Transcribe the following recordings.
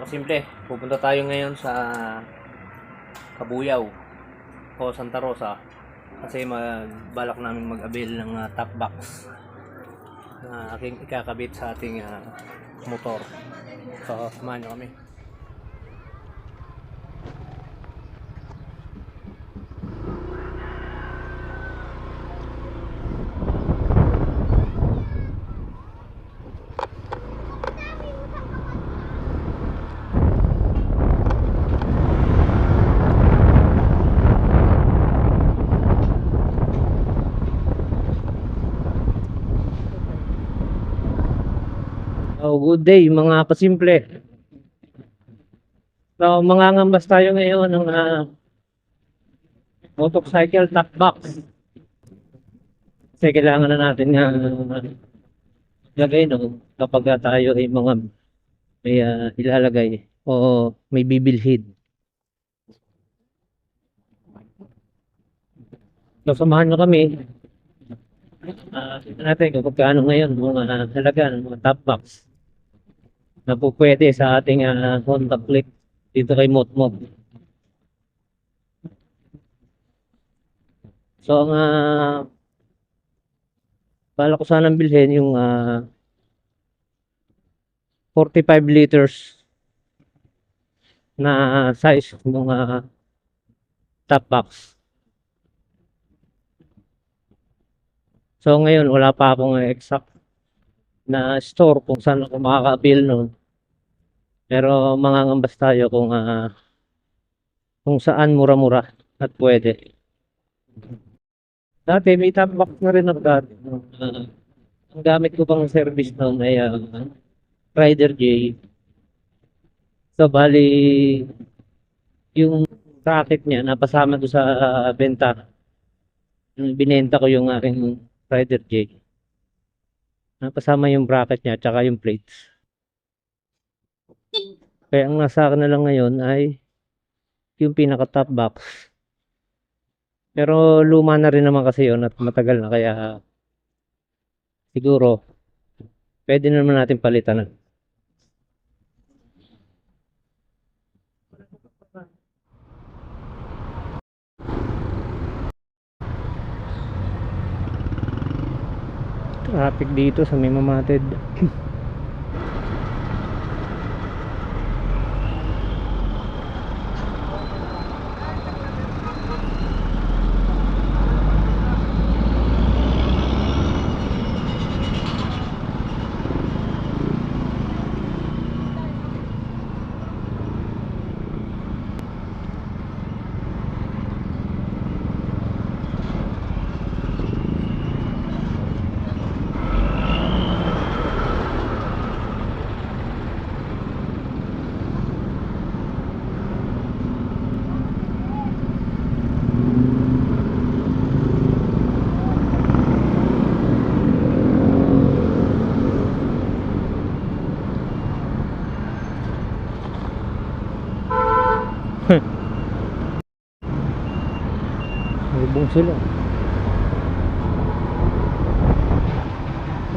Simple, pupunta tayo ngayon sa Kabuyaw o Santa Rosa kasi balak namin mag-avail ng top box na aking ikakabit sa ating motor. So, samahan nyo kami. Oh, good day mga kasimple. So, mangangambas tayo ngayon ng motorcycle top box. Kasi kailangan na natin lagay kapag tayo ay mga may ilalagay o may bibilhin. So, samahan nyo kami. Tignan natin kung paano ngayon mga halaga ng mga top box na po pwede sa ating Honda Click dito kay Motmot. So, ang bala ko sanang bilhin yung 45 liters na size ng top box. So ngayon wala pa akong exact na store kung saan ako makaka-avail nun. Pero mangangambas tayo kung saan mura-mura at pwede. Dati may top box na rin ako dati. Ang gamit ko pang service noon ay Rider J. So bali yung bracket niya napasama ko sa benta. Binenta ko yung aking Rider J. Napasama yung bracket niya at yung plates. Kaya ang nasa akin na lang ngayon ay yung pinaka top box. Pero luma na rin naman kasi yun at matagal na kaya siguro pwede na naman natin palitan. Traffic dito sa may Mamatid. Lubong sila.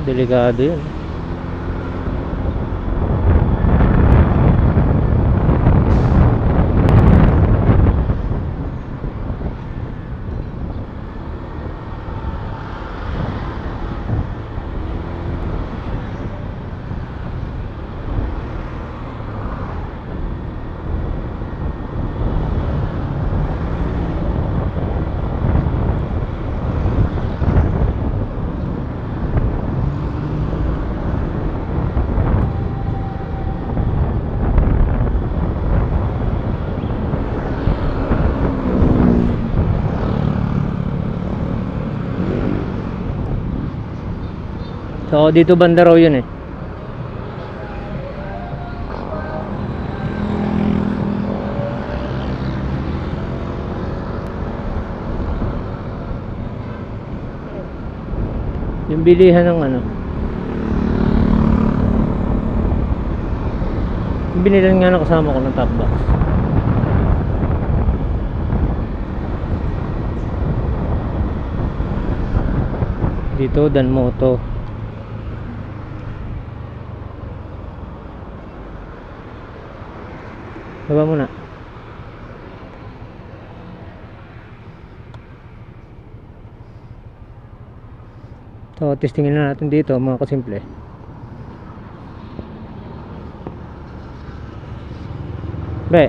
Delikado yun. So dito banda raw yun eh. Yung bilihan ng yung binilan nga na kasama ko ng top box. Dito Danmoto. Baba muna. So, testingin na natin dito mga kasimple. Be.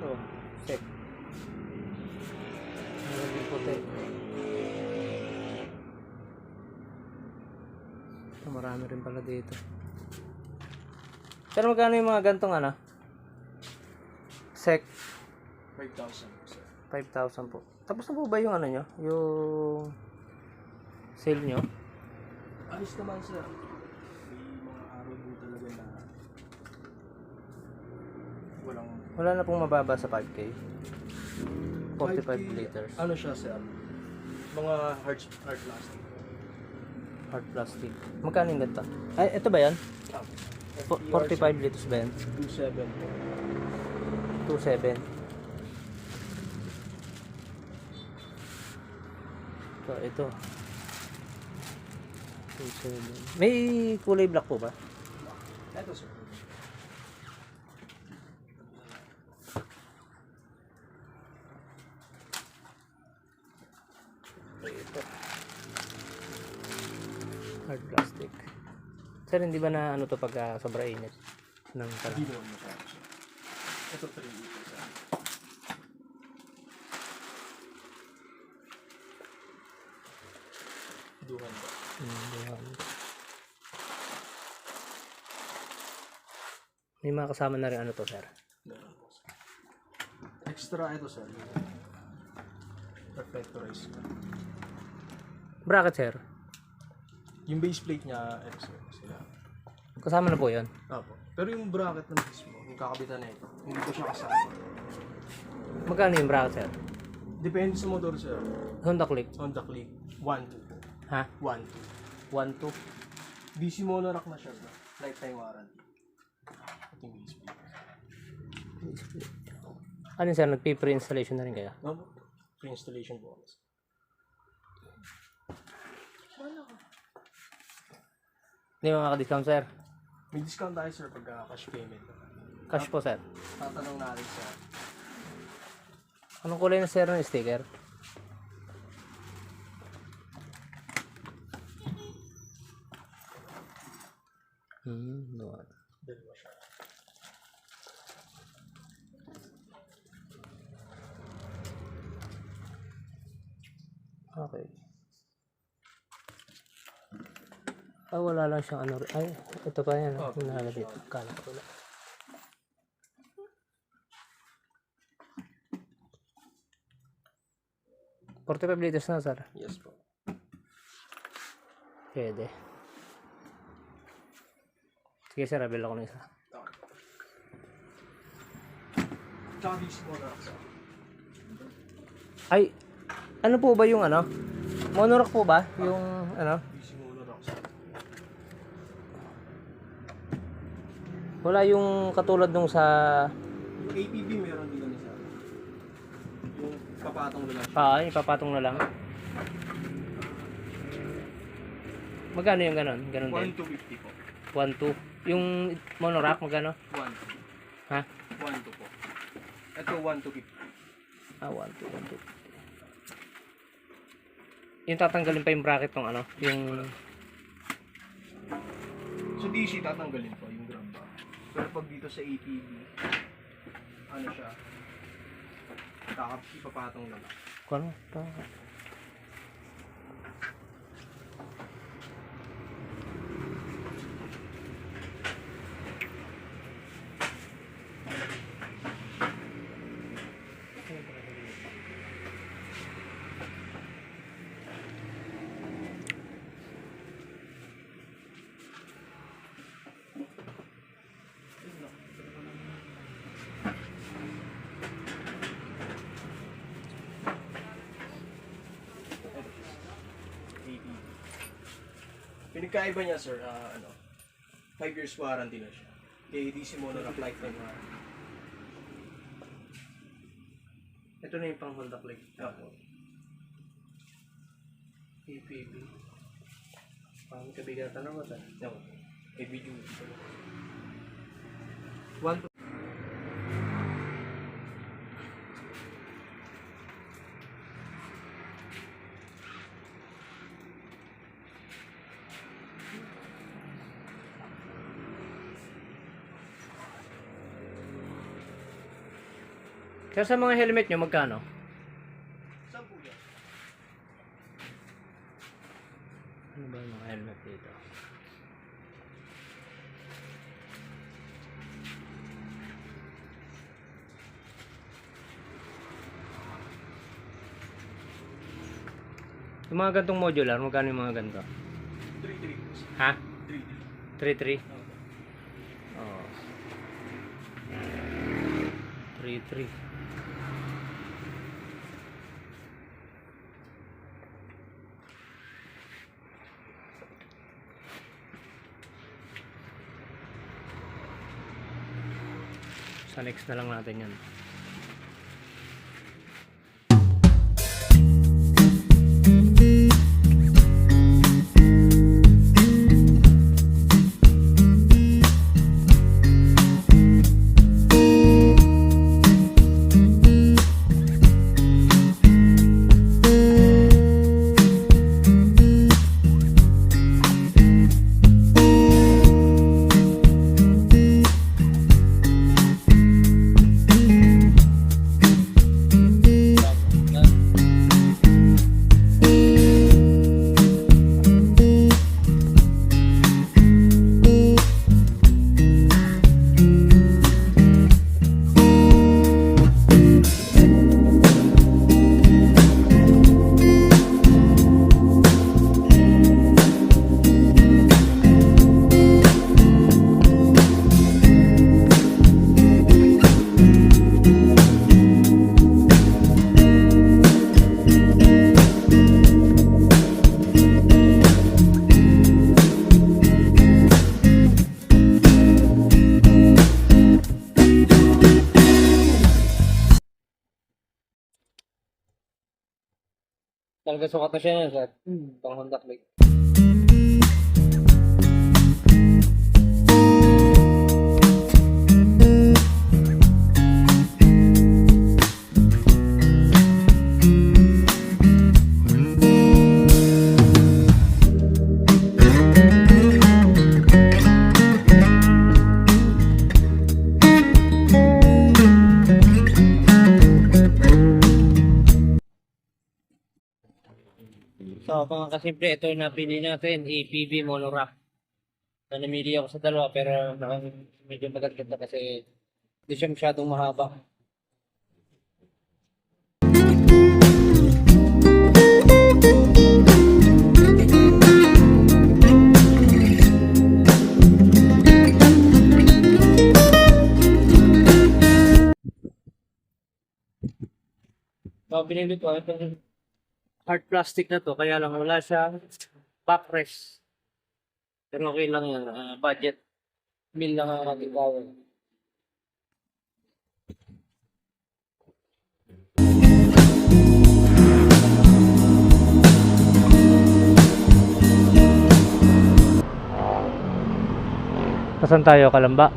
Oh, check. Naging puti. Marami rin pala dito. Pero magkano yung mga gantong ano? Sec. 5,000 po, sir. 5,000 po. Tapos na po ba yung ano nyo? Yung sale nyo? Alis naman, sir. May mga araw po talaga na walang... Wala na pong mababa sa 5K. 45 5K, liters. Ano siya, sir? Mga hard plastic. Hard plastic. Magkano yung ganito? Ay, ito ba yan? 45 liters ba yan? 2.7 po. 2.7. So, ito. 2.7. May kulay black po ba? Ito, sir. Ito. Hard plastic. Sir, hindi ba na ano to pag sobra init? Ng Hindi naman masyado, sir. Ito 3 liters, sir. Duhan ba? May mga kasama na rin ano to, sir? Meron po, sir. Extra ito, sir. Reflectorize. Bracket, sir. Yung base plate niya, ito, sir. Sila. Kasama na po yun. Apo. Pero yung bracket na mismo, yung kakabitan na ito, hindi ko siya kasama. Magkano yung bracket, sir? Depende sa motor, sir. Honda Click. Honda Click, 1.2 po. Ha? 1.2. 1.2. DC monorack na siya, sir. Lifetime warranty. Ito yung base plate. Ano sir, nagpi-pre-installation na rin kaya? No, pre-installation po. Hindi mo maka-discount, sir. May discount tayo, sir, pag cash payment. Cash po, sir. Tatanong natin, sir. Anong kulay na, sir, ng sticker? Doon. Dalawa siya. Okay. Wala lang siyang ano. Ay, ito pa yan. Oh, Hinala dito. Kala ko wala. $45 liters na, sir. Yes po. Pwede. Sige, sir. Abel ako ng isa. Tsaka DC monorack, sir. Ay, ano po ba yung ano? Monorack po ba? Yung ano? DC monorack, sir. Wala yung katulad nung sa... Yung APB meron din kami, sir. Yung papatong na lang siya. Ipapatong na lang. Magkano yung ganon? Ganon din? 1,250 po. 1.2. Yung monorack, magkano? 1,2. Ha? 1,2 po. Ito 1,250. 1.2, 1.2. Yung tatanggalin pa yung bracket ng ano? Yung... So DC tatanggalin po yung drum bar. Pero pag dito sa ATV, ano siya? Ipapatong na lang. Kano? Pinagkaiba niya, sir, 5 years warranty na siya. Kay DC Monorack lifetime warranty. Ito na yung pang Honda Click. EPB. Pang kabigatan naman ito. No. Heavy duty. 1 to Kaya sa mga helmet nyo, magkano? Saan po yan? Ano ba yung mga helmet dito? Yung mga gantong modular, magkano yung mga ganto? 3-3 po, sir. Ha? 3-3. 3.3? Oo. 3.3. Sa next na lang natin yan. Talaga sukat na siya yan, sir. Pang Honda Click. So, mga kasimple, ito yung napili natin, EPB Monorack. So, namili ako sa dalawa, pero medyo magaganda kasi hindi siya masyadong mahaba. So, binili ko itong hard plastic na to, kaya lang wala siya backrest. Pero okay lang yan, budget meal lang ang ating gawin. Saan tayo, Kalamba?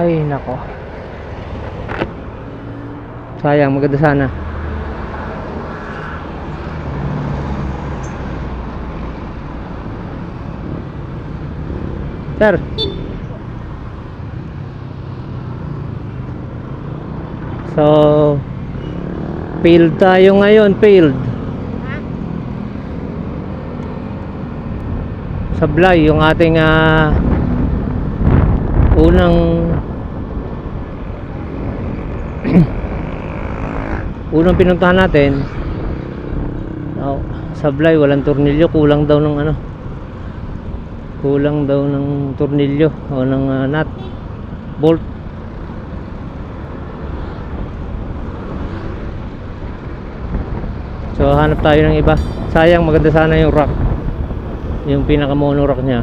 Ay, nako. Sayang, maganda sana. Sir. So, failed tayo ngayon, failed. Sablay, yung ating unang pinuntahan natin. Sablay, walang tornilyo, kulang daw ng kulang daw ng tornilyo o ng nut, bolt. So hanap tayo ng iba. Sayang, maganda sana yung rack. Yung pinaka mono rack niya.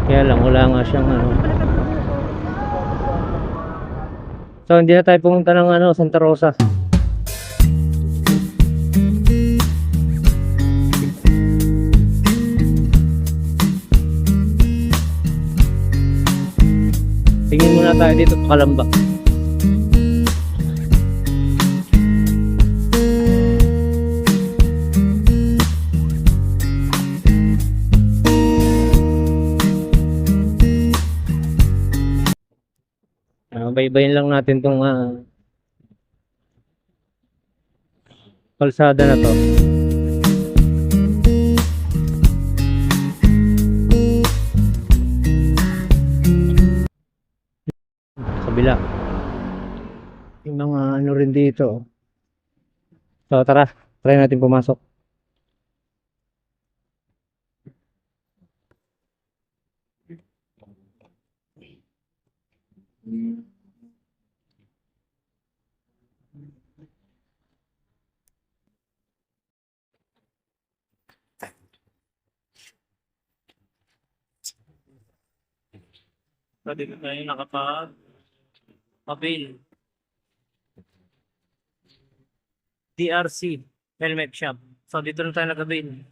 Kaya lang wala nga siyang ano. So hindi na tayo pumunta ng ano, Santa Rosa. Tingin muna tayo dito sa Calamba. Baybayin lang natin tong kalsada na to. Kabila. Yung mga ano rin dito. So tara, try natin pumasok. So, dito tayo nakapag-avail. DRC Helmet Shop. So, dito na tayo nag-avail.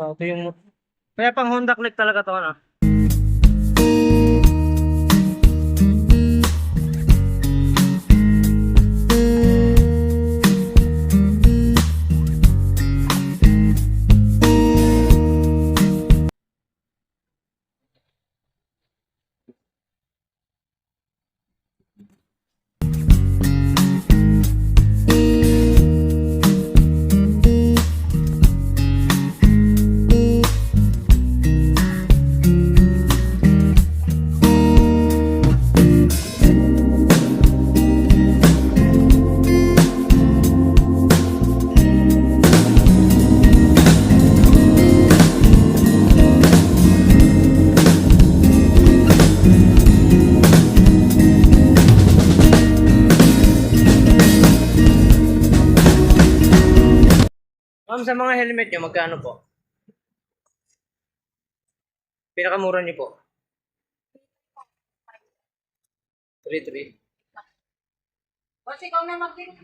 So, ito yung... Kaya pang Honda Click talaga to, ano? Ma'am, sa mga helmet nyo, magkano po? Pinakamura nyo po? 3,300. Kasi ikaw na mag-click.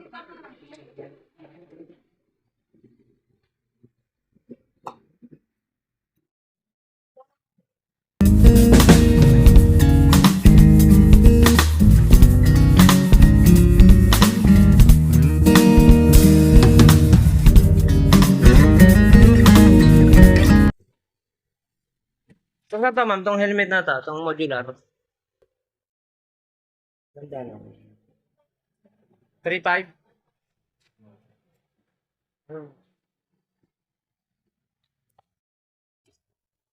So, sa ma'am, tong helmet na to, tong modular. Ganda na. 3,500.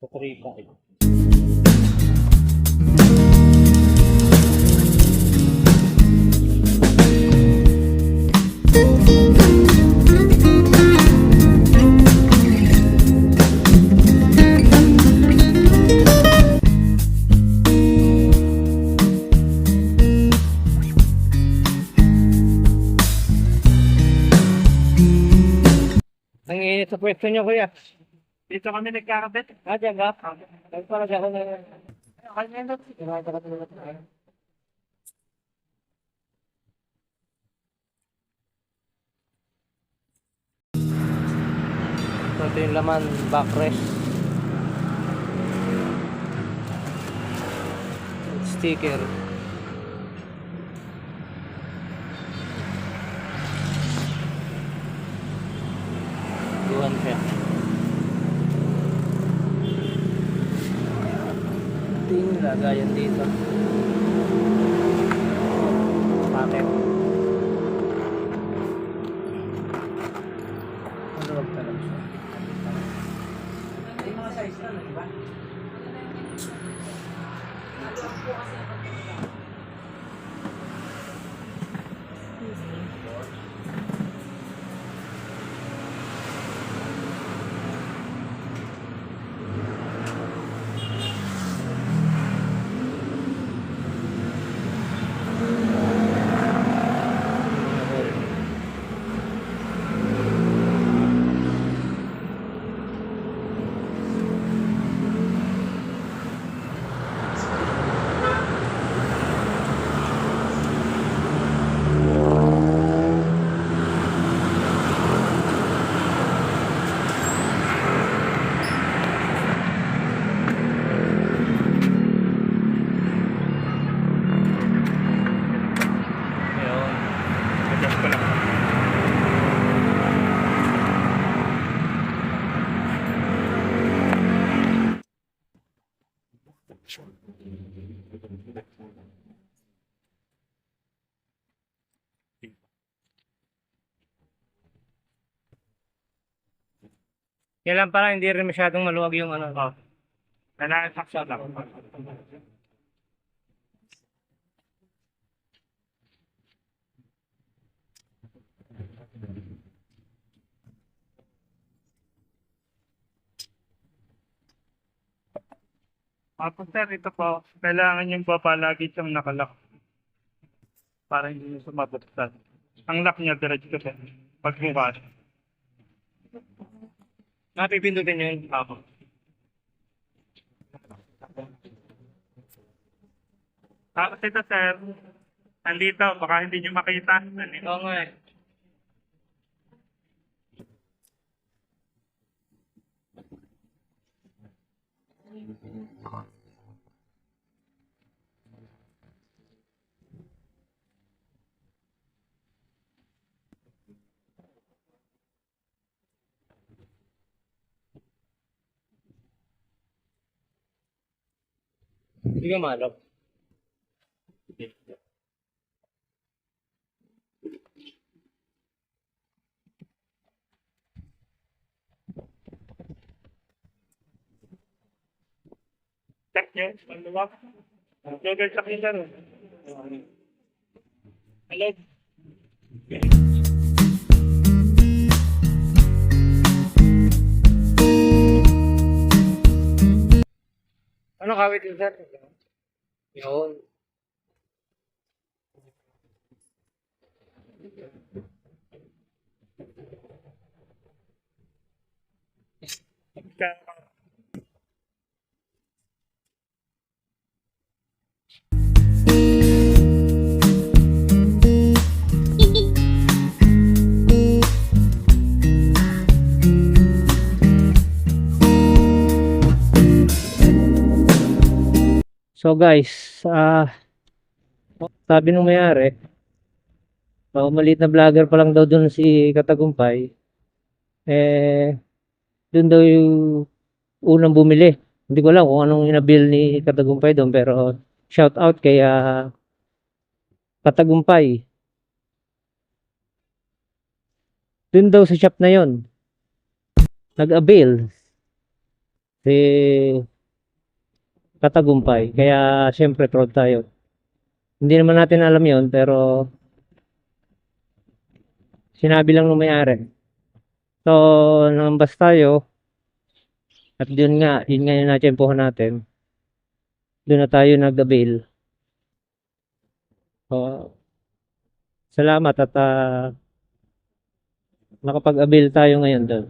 So, 3,500. Ang init sa pwesto niyo, kuya. Dito kami nagkakabit. Diyan ka? Ay, parang ako na. Okay na yun. Kumakain ka na. So, ito yung laman, backrest. Sticker. Buwan siya. Ting, lagayan dito. Paket. Ano ba? po kasi ang pagkakas. Ayun. Adjust ko lang. Yan lang para hindi rin masyadong maluwag yung ano. Oh. Kailangan saksa lang. Tapos sir, ito po, kailangan yung pa palagi siyang nakalock para hindi nyo sumabuksan. Ang lock niya diretso sir, pagbukas. Napipindutin nyo yung ako. Tapos ito sir, nandito, baka hindi nyo makita. Nandito nga eh. Hindi ka malap. Check nyo, maluwag. Jogal sa kita rin. Hello? Ano kawit yun sir? Yun. So guys, sabi nung may-ari, maliit na vlogger pa lang daw dun si Katagumpay. Dun daw yung unang bumili. Hindi ko alam kung anong inabil ni Katagumpay doon, pero shout out kay Katagumpay. Dun daw sa shop na yon nag-avail si Katagumpay. Kaya syempre proud tayo. Hindi naman natin alam yon, pero sinabi lang nung may-ari. So, nangambas tayo. At yun nga yung natsempohan natin. Doon na tayo nag-avail. So, salamat at nakapag-avail tayo ngayon doon.